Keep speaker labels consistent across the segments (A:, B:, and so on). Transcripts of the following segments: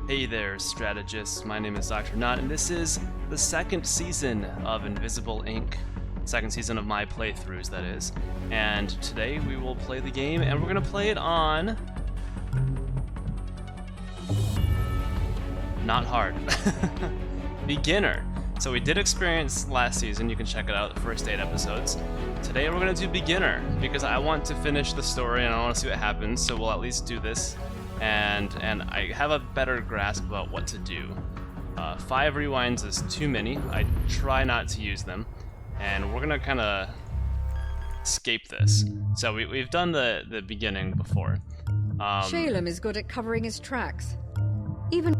A: Hey there, strategists. My name is Dr. Nought, and this is the second season of Invisible Inc. Second season of my playthroughs, that is. And today we will play the game, and we're gonna play it on... not hard. Beginner. So we did experience last season, you can check it out, the first 8 episodes. Today we're gonna do beginner, because I want to finish the story and I want to see what happens, so we'll at least do this. And I have a better grasp about what to do. 5 rewinds is too many. I try not to use them. And we're gonna kind of escape this. So we've done the beginning before.
B: Shalem is good at covering his tracks. Even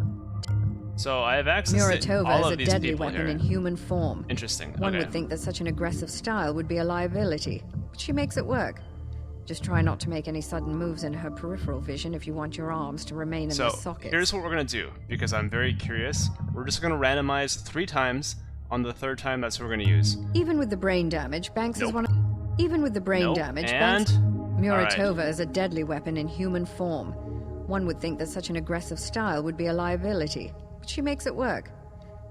A: so I have access to all of these people here. Muratova is a deadly weapon
B: in human form.
A: Interesting.
B: One would think that such an aggressive style would be a liability, but she makes it work. Just try not to make any sudden moves in her peripheral vision if you want your arms to remain in their sockets. So
A: here's what we're gonna do, because I'm very curious. We're just gonna randomize 3 times. On the 3rd time, that's what we're gonna use.
B: Even with the brain damage, Banks is one of... Even with the brain damage,
A: and...
B: Muratova is a deadly weapon in human form. One would think that such an aggressive style would be a liability, but she makes it work.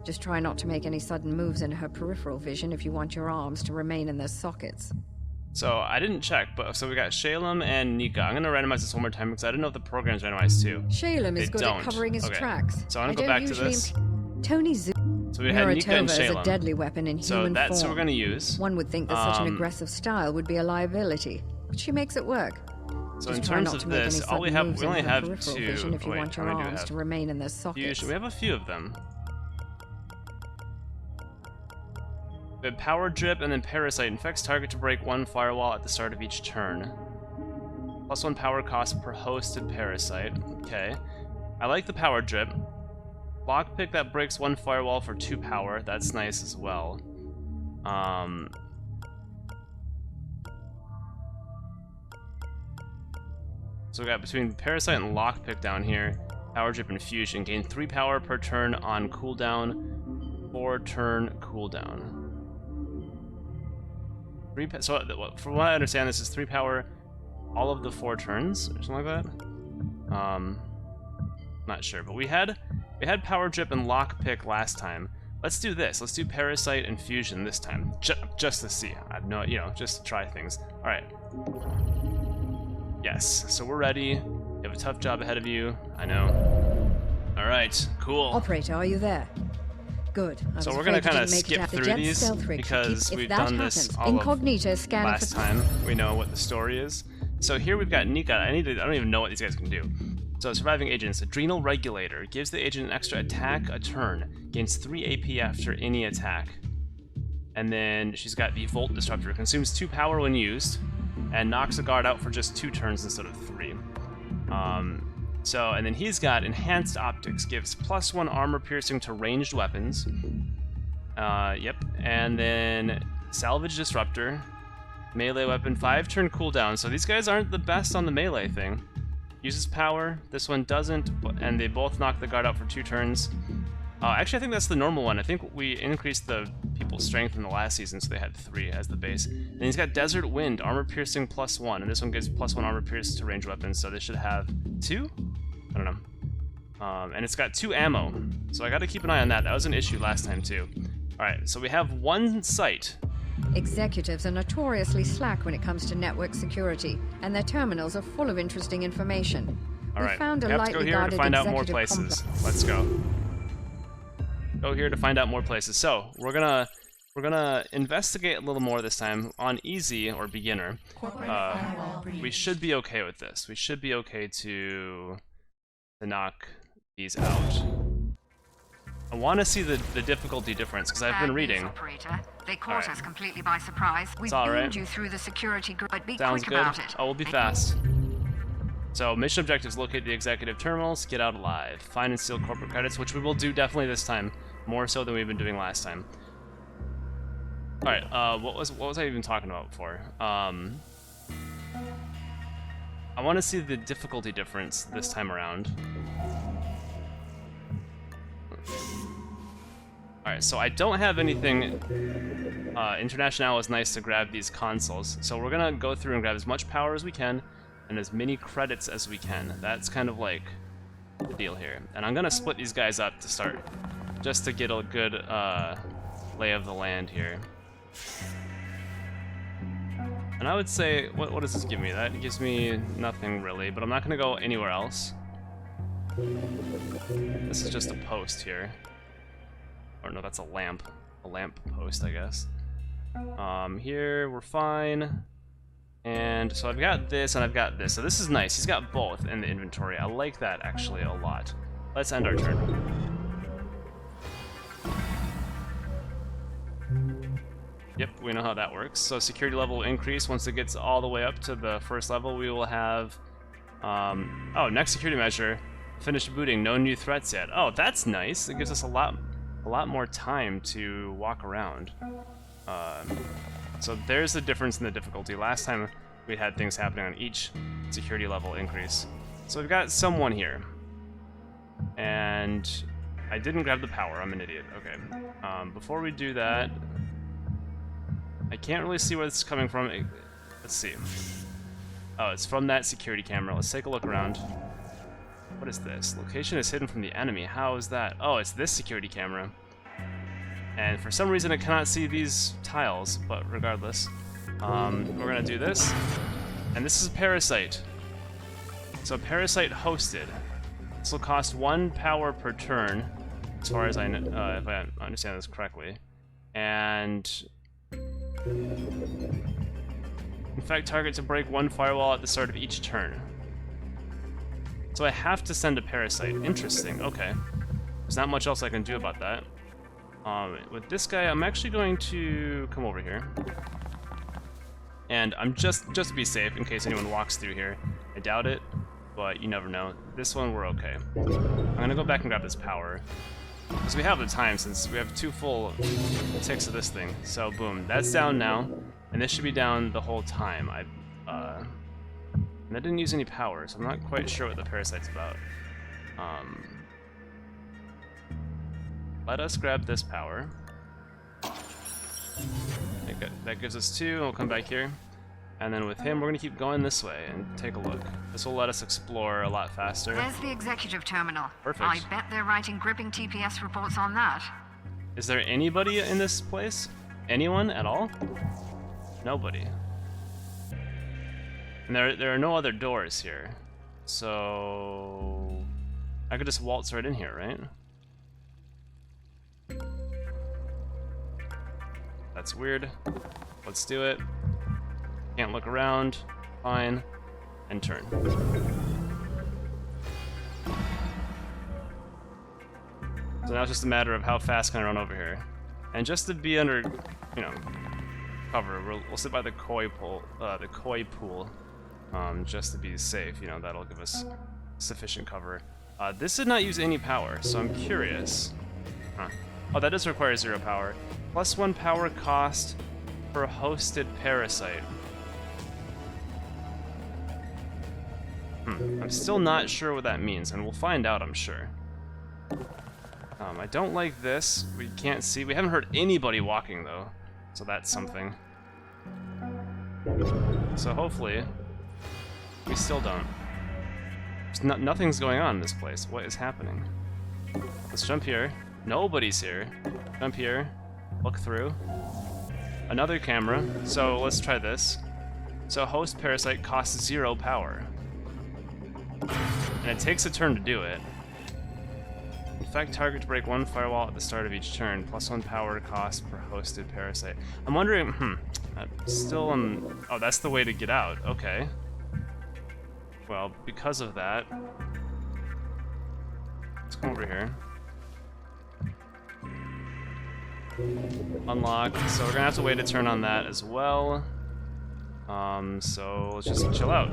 B: Just try not to make any sudden moves in her peripheral vision if you want your arms to remain in their sockets.
A: So I didn't check, but so we got Shalem and Nika. I'm gonna randomize this one more time because I didn't know if the program's randomized too.
B: Shalem is good at covering his tracks.
A: So I'm gonna go back to this.
B: Tony Zoo.
A: So we had Nika and Shalem.
B: Is a deadly weapon in human
A: form. So that's
B: form.
A: what we're gonna use.
B: One would think that such an aggressive style would be a liability, but she makes it work.
A: So in terms of this, we only have 2.
B: If you want your arms to remain in their sockets.
A: We have a few of them. We have Power Drip and then Parasite. Infects target to break 1 firewall at the start of each turn. +1 power cost per hosted Parasite. Okay. I like the Power Drip. Lockpick that breaks 1 firewall for 2 power. That's nice as well. So we got between Parasite and Lockpick down here. Power Drip and Fusion. Gain 3 power per turn on cooldown. 4 turn cooldown. So, from what I understand, this is 3 power all of the 4 turns, or something like that. Not sure, but we had Power Drip and Lockpick last time. Let's do this. Let's do Parasite and Fusion this time, just to see. I have no, just to try things. All right. Yes. So we're ready. You have a tough job ahead of you. I know. All right. Cool.
B: Operator, are you there? Good.
A: So we're gonna kind of skip through these because we've done this all of last time. We know what the story is. So here we've got Nika. I don't even know what these guys can do. So surviving agents, Adrenal Regulator gives the agent an extra attack a turn, gains 3 AP after any attack. And then she's got the Volt Disruptor, consumes 2 power when used, and knocks a guard out for just 2 turns instead of 3. And then he's got Enhanced Optics, gives +1 armor piercing to ranged weapons. Yep. And then Salvage Disruptor, melee weapon, 5 turn cooldown. So these guys aren't the best on the melee thing. Uses power, this one doesn't, and they both knock the guard out for 2 turns. Actually, I think that's the normal one. I think we increased the people's strength in the last season, so they had 3 as the base. And he's got Desert Wind, armor piercing +1, and this one gives +1 armor pierce to ranged weapons, so they should have 2? I don't know. And it's got 2 ammo, so I gotta keep an eye on that. That was an issue last time too. Alright, so we have 1 site.
B: Executives are notoriously slack when it comes to network security, and their terminals are full of interesting information.
A: Alright, we have to go here to find out more places. Let's go. Go here to find out more places. So, we're gonna investigate a little more this time on easy or beginner. We should be okay with this. We should be okay to knock these out. I want to see the difficulty difference because I've been reading.
B: Operator. They caught us completely by surprise. We
A: beamed
B: you through the security grid, but be
A: Sounds
B: quick
A: good.
B: about it.
A: Oh, we'll be fast. So mission objectives: locate the executive terminals, get out alive, find and steal corporate credits, which we will do definitely this time, more so than we've been doing last time. All right. What was I even talking about before? I want to see the difficulty difference this time around. Alright, so I don't have anything. International is nice to grab these consoles, so we're gonna go through and grab as much power as we can and as many credits as we can. That's kind of like the deal here. And I'm gonna split these guys up to start, just to get a good lay of the land here. And I would say, what does this give me? That gives me nothing really, but I'm not gonna go anywhere else. This is just a post here. Or no, that's a lamp. A lamp post, I guess. Here, we're fine. And so I've got this and I've got this. So this is nice. He's got both in the inventory. I like that actually a lot. Let's end our turn. Yep, we know how that works. So security level will increase once it gets all the way up to the first level. We will have, oh, next security measure, finish booting, no new threats yet. Oh, that's nice. It gives us a lot more time to walk around. So there's the difference in the difficulty. Last time we had things happening on each security level increase. So we've got someone here. And I didn't grab the power, I'm an idiot. Okay. Before we do that, I can't really see where this is coming from. Let's see. Oh, it's from that security camera. Let's take a look around. What is this? Location is hidden from the enemy. How is that? Oh, it's this security camera. And for some reason, I cannot see these tiles, but regardless, we're gonna do this. And this is a parasite. So parasite hosted. This will cost 1 power per turn, as far as I know, if I understand this correctly. And infect target to break 1 firewall at the start of each turn. So I have to send a parasite. Interesting. Okay. There's not much else I can do about that. With this guy, I'm actually going to come over here. And I'm just to be safe, in case anyone walks through here. I doubt it, but you never know. This one, we're okay. I'm gonna go back and grab this power. Because we have the time, since we have 2 full ticks of this thing. So boom, that's down now. And this should be down the whole time. And I didn't use any power, so I'm not quite sure what the parasite's about. Let us grab this power. That gives us 2, and we'll come back here. And then with him, we're gonna keep going this way and take a look. This will let us explore a lot faster.
C: There's the executive terminal.
A: Perfect.
C: I bet they're writing gripping TPS reports on that.
A: Is there anybody in this place? Anyone at all? Nobody. And there are no other doors here. So I could just waltz right in here, right? That's weird. Let's do it. Can't look around. Fine. And turn. So now it's just a matter of how fast can I run over here. And just to be under, you know, cover, we'll sit by the koi pool, just to be safe. You know, that'll give us sufficient cover. This did not use any power, so I'm curious. Huh. Oh, that does require 0 power. +1 power cost per hosted parasite. I'm still not sure what that means, and we'll find out, I'm sure. I don't like this. We can't see. We haven't heard anybody walking, though, so that's something. So hopefully, we still don't. Nothing's going on in this place. What is happening? Let's jump here. Nobody's here. Jump here. Look through. Another camera. So let's try this. So host parasite costs 0 power. And it takes a turn to do it. Infect target to break 1 firewall at the start of each turn. +1 power cost per hosted parasite. I'm wondering, oh, that's the way to get out. Okay. Well, because of that, let's come over here. Unlock. So we're gonna have to wait a turn on that as well. So let's just chill out.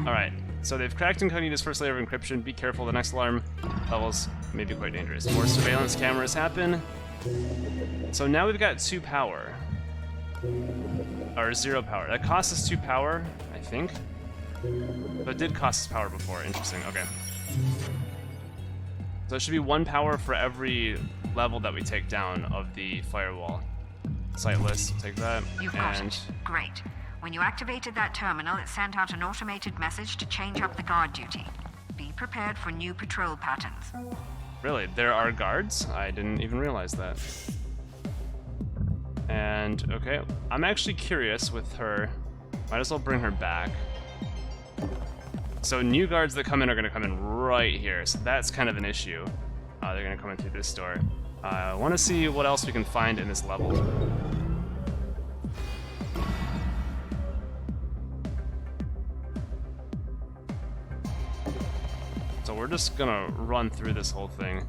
A: Alright, so they've cracked Incognito's first layer of encryption. Be careful, the next alarm levels may be quite dangerous. More surveillance cameras happen. So now we've got 2 power. Or 0 power. That cost us 2 power, I think. But it did cost us power before. Interesting, okay. So it should be 1 power for every level that we take down of the firewall. Site list, we'll take that.
C: You've got it. Great. When you activated that terminal, it sent out an automated message to change up the guard duty. Be prepared for new patrol patterns.
A: Really? There are guards? I didn't even realize that. And, okay, I'm actually curious with her. Might as well bring her back. So new guards that come in are going to come in right here, so that's kind of an issue. They're going to come in through this door. I want to see what else we can find in this level. So we're just going to run through this whole thing,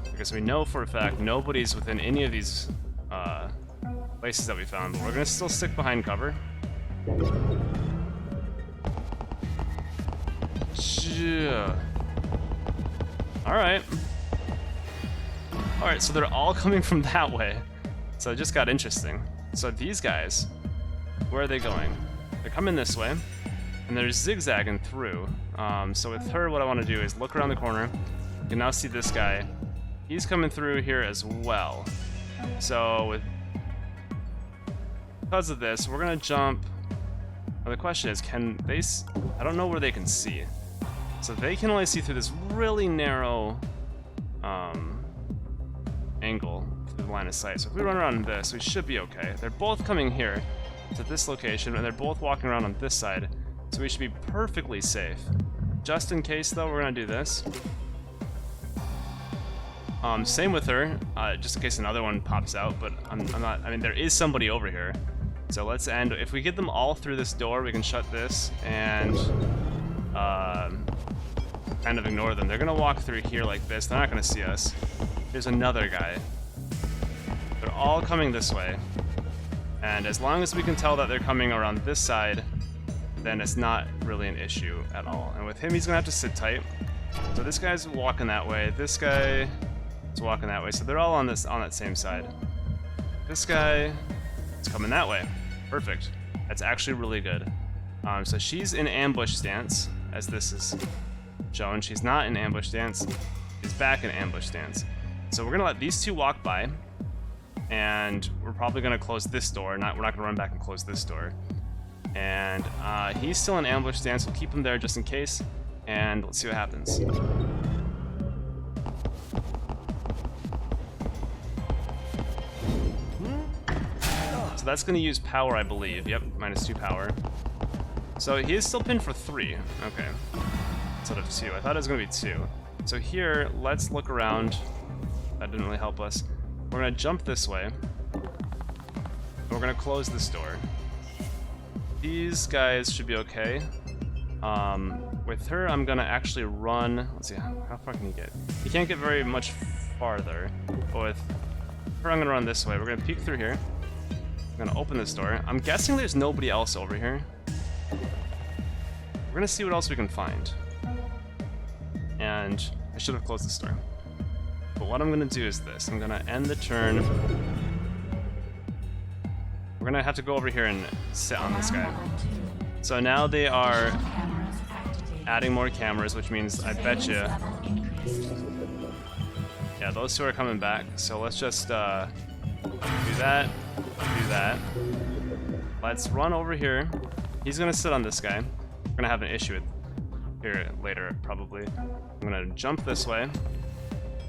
A: because we know for a fact nobody's within any of these places that we found, but we're going to still stick behind cover. Alright. Alright, so they're all coming from that way. So it just got interesting. So these guys, where are they going? They're coming this way, and they're zigzagging through. So with her, what I want to do is look around the corner. You can now see this guy. He's coming through here as well. So because of this, we're going to jump. Well, the question is, can they... I don't know where they can see. So they can only see through this really narrow angle through the line of sight. So if we run around this, we should be okay. They're both coming here to this location, and they're both walking around on this side. So we should be perfectly safe. Just in case, though, we're going to do this. Same with her, just in case another one pops out, but I'm not... I mean, there is somebody over here. So let's end... If we get them all through this door, we can shut this and... kind of ignore them. They're gonna walk through here like this. They're not gonna see us. There's another guy. They're all coming this way. And as long as we can tell that they're coming around this side, then it's not really an issue at all. And with him, he's gonna have to sit tight. So this guy's walking that way. This guy is walking that way. So they're all on that same side. This guy is coming that way. Perfect. That's actually really good. So she's in ambush stance, as this is shown. She's not in ambush stance. She's back in ambush stance. So we're gonna let these two walk by, and we're probably gonna close this door. We're not gonna run back and close this door. And he's still in ambush stance. We'll keep him there just in case, and let's see what happens. So that's gonna use power, I believe. Yep, -2 power. So he is still pinned for 3. Okay. Instead of 2. I thought it was going to be 2. So here, let's look around. That didn't really help us. We're going to jump this way. We're going to close this door. These guys should be okay. With her, I'm going to actually run. Let's see, how far can he get? He can't get very much farther. But with her, I'm going to run this way. We're going to peek through here. I'm going to open this door. I'm guessing there's nobody else over here. We're gonna see what else we can find. And I should have closed this door. But what I'm gonna do is this. I'm gonna end the turn. We're gonna have to go over here and sit on this guy. So now they are adding more cameras, which means I bet you... Yeah, those two are coming back. So let's just do that, do that. Let's run over here. He's gonna sit on this guy. We're gonna have an issue with here later, probably. I'm gonna jump this way.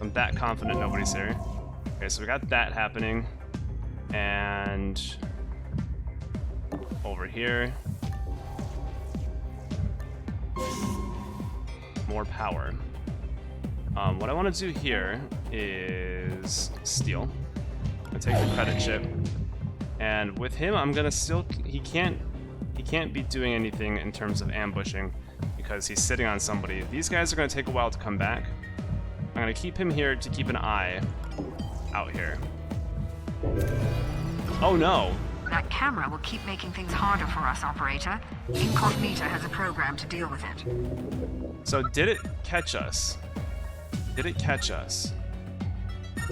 A: I'm that confident nobody's here. Okay, so we got that happening. And over here. More power. What I want to do here is steal. I'm gonna take the credit chip. And with him, I'm gonna still... He can't be doing anything in terms of ambushing because he's sitting on somebody. These guys are going to take a while to come back. I'm going to keep him here to keep an eye out here. Oh no!
C: That camera will keep making things harder for us, Operator. Incognita has a program to deal with it.
A: So did it catch us? Did it catch us?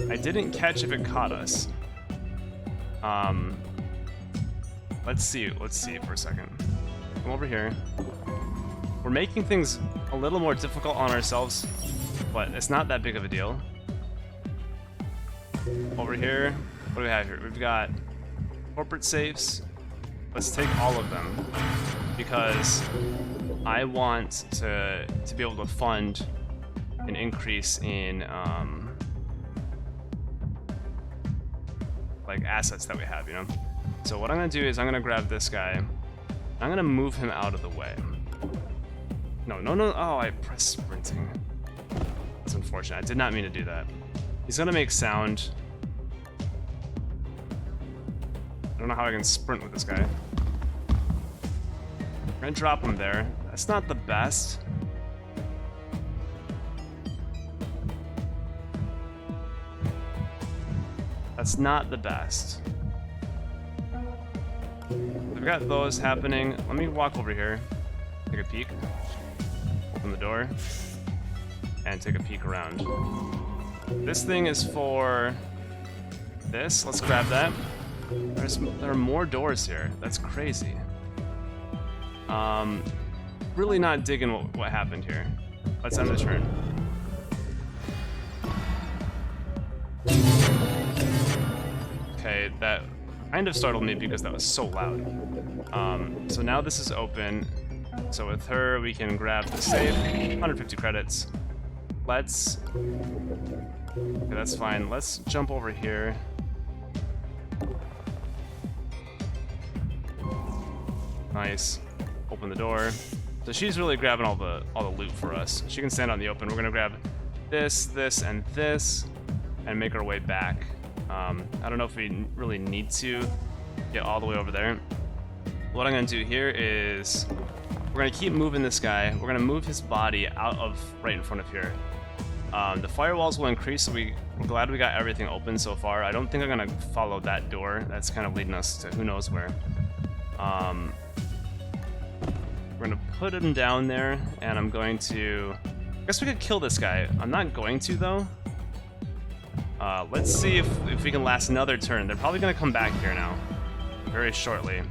A: I didn't catch if it caught us. Let's see for a second. Come over here. We're making things a little more difficult on ourselves, but it's not that big of a deal. Over here, what do we have here? We've got corporate safes. Let's take all of them, because I want to be able to fund an increase in like assets that we have, you know? So what I'm gonna do is I'm gonna grab this guy. I'm gonna move him out of the way. No. Oh, I pressed sprinting. That's unfortunate. I did not mean to do that. He's gonna make sound. I don't know how I can sprint with this guy. I'm gonna drop him there. That's not the best. That's not the best. We've got those happening. Let me walk over here, take a peek, open the door, and take a peek around. This thing is for this. Let's grab that. There are more doors here. That's crazy. Really not digging what happened here. Let's end the turn. Okay, that kind of startled me because that was so loud. So now this is open. So with her, we can grab the safe, 150 credits. Let's, okay, that's fine. Let's jump over here. Nice. Open the door. So she's really grabbing all the loot for us. She can stand out in the open. We're gonna grab this, and this, and make our way back. I don't know if we really need to get all the way over there. What I'm gonna do here is we're gonna keep moving this guy. We're gonna move his body out of right in front of here. The firewalls will increase, so we're glad we got everything open so far. I don't think I'm gonna follow that door. That's kind of leading us to who knows where. We're gonna put him down there, and I'm going to... I guess we could kill this guy. I'm not going to, though. Let's see if we can last another turn. They're probably gonna come back here now, very shortly.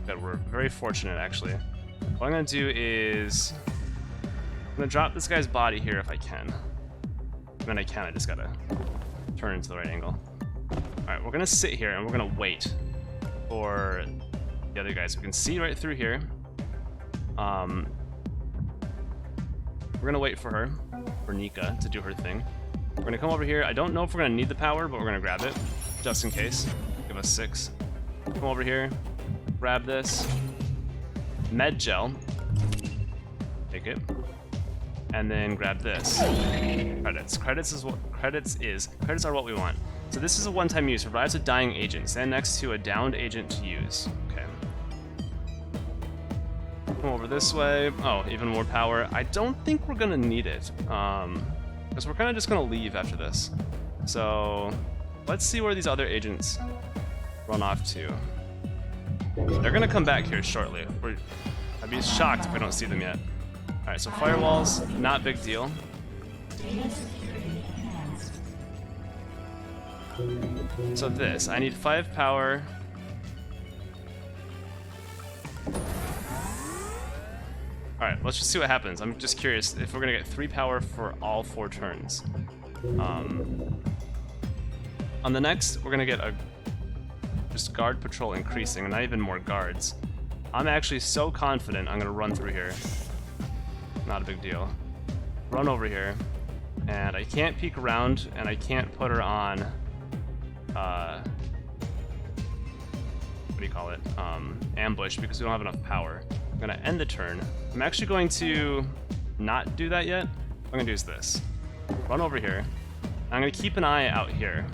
A: But we're very fortunate, actually. What I'm gonna do is... I'm gonna drop this guy's body here if I can. When I can, I just gotta turn into the right angle. Alright, we're gonna sit here, and we're gonna wait for the other guys. We can see right through here. We're gonna wait for her, for Nika, to do her thing. We're gonna come over here. I don't know if we're gonna need the power, but we're gonna grab it, just in case. Give us 6. Come over here, grab this. Med gel. Take it. And then grab this. Credits. Credits are what we want. So this is a one-time use. Revives a dying agent. Stand next to a downed agent to use. Okay. Come over this way. Oh, even more power. I don't think we're gonna need it. Because we're kind of just gonna leave after this. So let's see where these other agents run off to. They're gonna come back here shortly. I'd be shocked if we don't see them yet. Alright, so firewalls, not big deal. So this, I need 5 power. Alright, let's just see what happens. I'm just curious if we're gonna get 3 power for all 4 turns. On the next, we're gonna get just guard patrol increasing, not even more guards. I'm actually so confident I'm gonna run through here. Not a big deal. Run over here, and I can't peek around, and I can't put her on, what do you call it? Ambush, because we don't have enough power. I'm gonna end the turn. I'm actually going to not do that yet. What I'm gonna do is this. Run over here. I'm gonna keep an eye out here,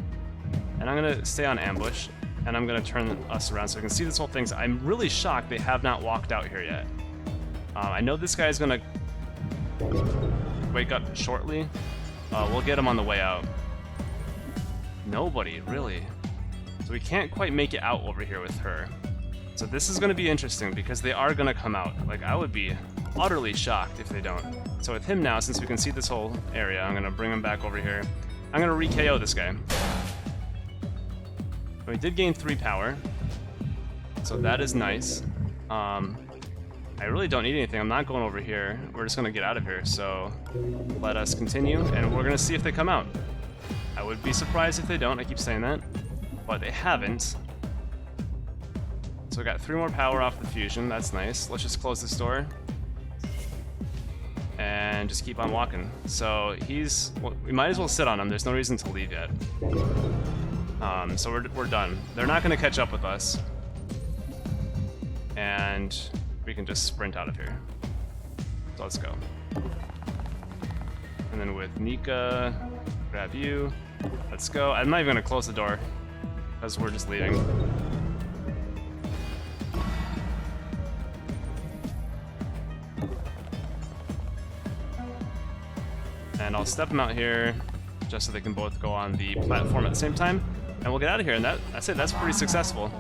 A: and I'm gonna stay on ambush, and I'm gonna turn us around so I can see this whole thing. So I'm really shocked they have not walked out here yet. I know this guy's gonna wake up shortly. We'll get him on the way out. Nobody, really. So we can't quite make it out over here with her. So this is gonna be interesting because they are gonna come out. Like, I would be utterly shocked if they don't. So with him now, since we can see this whole area, I'm gonna bring him back over here. I'm gonna re-KO this guy. We did gain 3 power, so that is nice. I really don't need anything. I'm not going over here. We're just gonna get out of here, so let us continue, and we're gonna see if they come out. I would be surprised if they don't, I keep saying that, but they haven't. So we got 3 more power off the fusion. That's nice. Let's just close this door. And just keep on walking. So he's... Well, we might as well sit on him. There's no reason to leave yet. So we're done. They're not going to catch up with us. And we can just sprint out of here. So let's go. And then with Nika, grab you. Let's go. I'm not even going to close the door, because we're just leaving. And I'll step them out here, just so they can both go on the platform at the same time. And we'll get out of here, and that's it. That's pretty successful.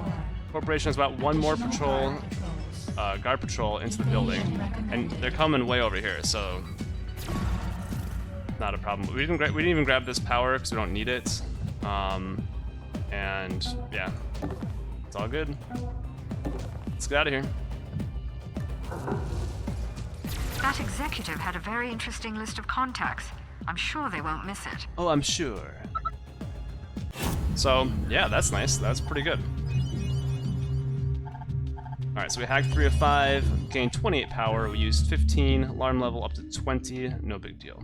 A: Corporation has about 1 more patrol, guard patrol into the building. And they're coming way over here, so... Not a problem. We didn't even grab this power, because we don't need it. And, yeah. It's all good. Let's get out of here.
C: That executive had a very interesting list of contacts. I'm sure they won't miss it.
A: Oh, I'm sure. So, yeah, that's nice. That's pretty good. Alright, so we hacked 3 of 5, gained 28 power, we used 15, alarm level up to 20, no big deal.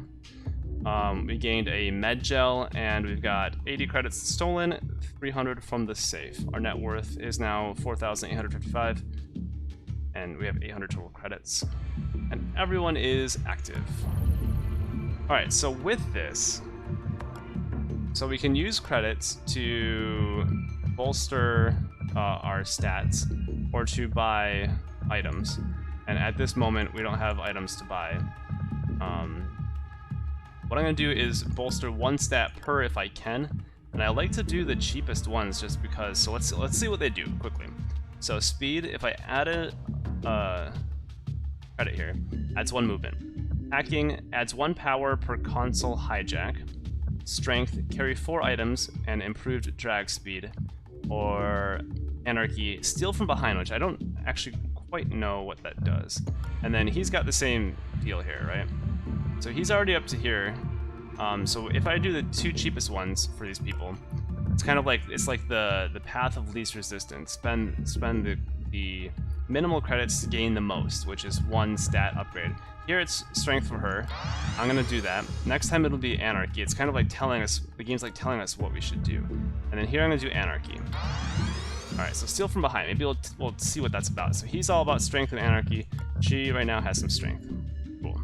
A: We gained a med gel, and we've got 80 credits stolen, 300 from the safe. Our net worth is now 4,855, and we have 800 total credits. And everyone is active. Alright, so with this, so we can use credits to bolster our stats or to buy items. And at this moment, we don't have items to buy. What I'm going to do is bolster 1 stat per if I can. And I like to do the cheapest ones just because. So let's see what they do quickly. So speed, if I add a credit here, adds 1 movement. Hacking adds 1 power per console hijack. Strength, carry 4 items and improved drag speed. Or anarchy, steal from behind, which I don't actually quite know what that does. And then he's got the same deal here, right? So he's already up to here. So if I do the 2 cheapest ones for these people, it's kind of like the path of least resistance. Spend the minimal credits to gain the most, which is 1 stat upgrade. Here it's strength for her. I'm gonna do that. Next time it'll be anarchy. It's kind of like telling us, the game's like telling us what we should do. And then here I'm gonna do anarchy. Alright, so steal from behind. Maybe we'll see what that's about. So he's all about strength and anarchy. She right now has some strength. Cool.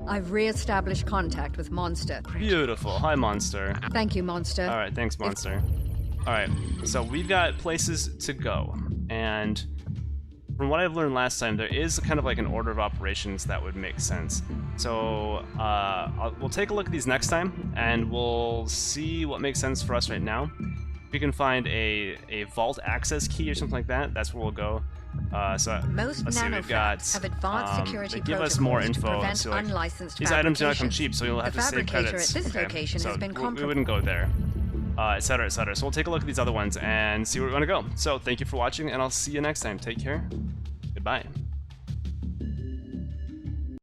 B: I've re-established contact with Monster.
A: Beautiful. Hi, Monster.
B: Thank you, Monster.
A: Alright, thanks, Monster. Alright, so we've got places to go. And from what I've learned last time, there is kind of like an order of operations that would make sense. So we'll take a look at these next time, and we'll see what makes sense for us right now. If we can find a vault access key or something like that, that's where we'll go. So
B: Most
A: let's see, we've got
B: have advanced security
A: they give us more
B: protocols to
A: info.
B: prevent
A: So like,
B: unlicensed
A: these items do not come
B: fabrications.
A: cheap, so you'll have
B: The
A: to save
B: fabricator
A: credits.
B: at this location
A: so
B: has been
A: we
B: compromised.
A: wouldn't go there. Etc., etc. So we'll take a look at these other ones and see where we want to go. So thank you for watching, and I'll see you next time. Take care. Goodbye.